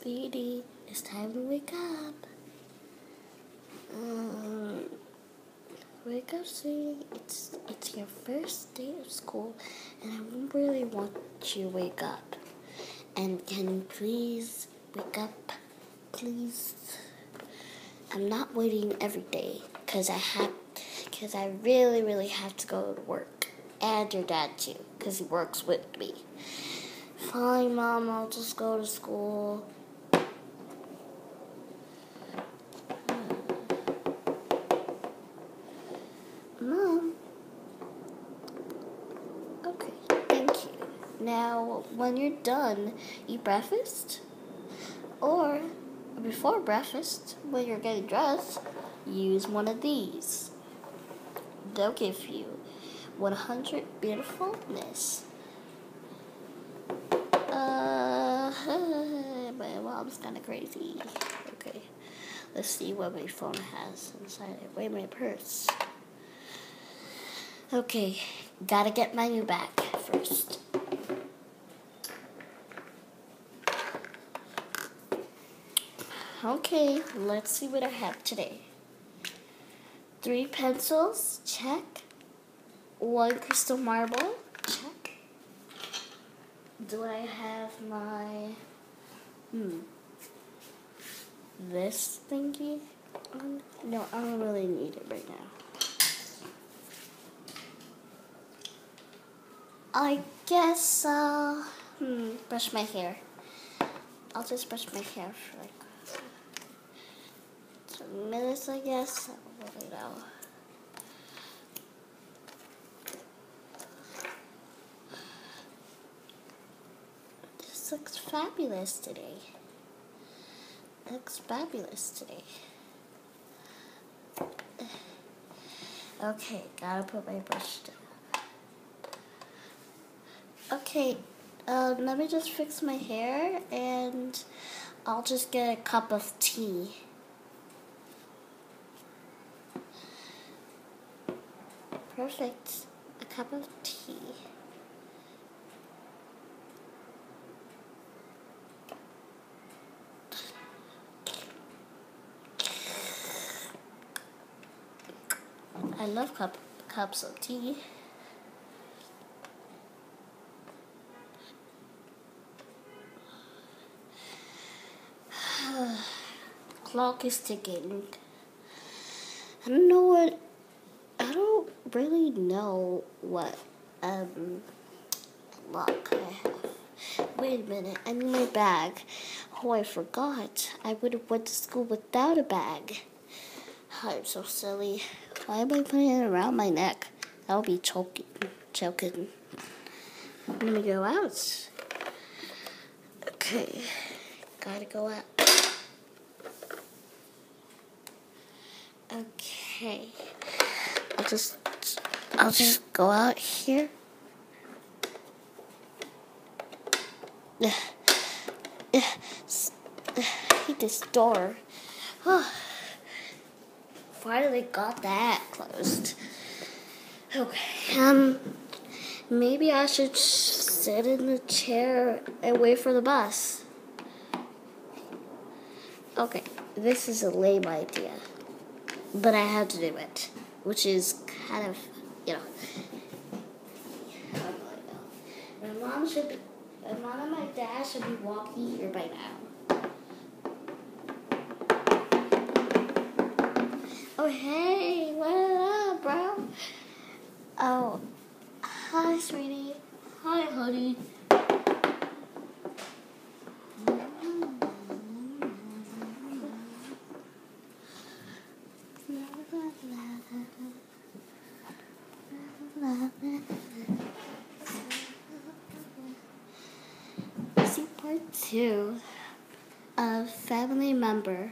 Sweetie, it's time to wake up. Wake up, sweetie. It's your first day of school, and I really want you to wake up. And can you please wake up, please? I'm not waiting every day, because I really have to go to work. And your dad too, because he works with me. Fine, Mom, I'll just go to school. Mom. Okay, thank you. Now, when you're done, eat breakfast. Or, before breakfast, when you're getting dressed, use one of these. They'll give you 100 beautifulness. My mom's kind of crazy. Okay, let's see what my phone has inside it. Wait, my purse. Okay, gotta get my new bag first. Okay, let's see what I have today. 3 pencils, check. 1 crystal marble, check. Do I have my, this thingy? No, I don't really need it right now. I guess I'll brush my hair. I'll just brush my hair for like 2 minutes, I guess. I don't really know. This looks fabulous today. Okay, gotta put my brush down. Okay, let me just fix my hair, and I'll just get a cup of tea. Perfect, a cup of tea. I love cups of tea. Clock is ticking. I don't really know what clock I have. Wait a minute, I need my bag. Oh, I forgot. I would have went to school without a bag. I'm so silly. Why am I putting it around my neck? I'll be choking. Let me go out. Okay, gotta go out. Okay, I'll just go out here. I hate this door. Finally got that closed. Okay, maybe I should sit in the chair and wait for the bus. Okay, this is a lame idea, but I have to do it, which is kind of, My mom and my dad should be walking here by now. Oh, hey, what up, bro? Oh, hi, sweetie. Hi, honey. See part 2 of family member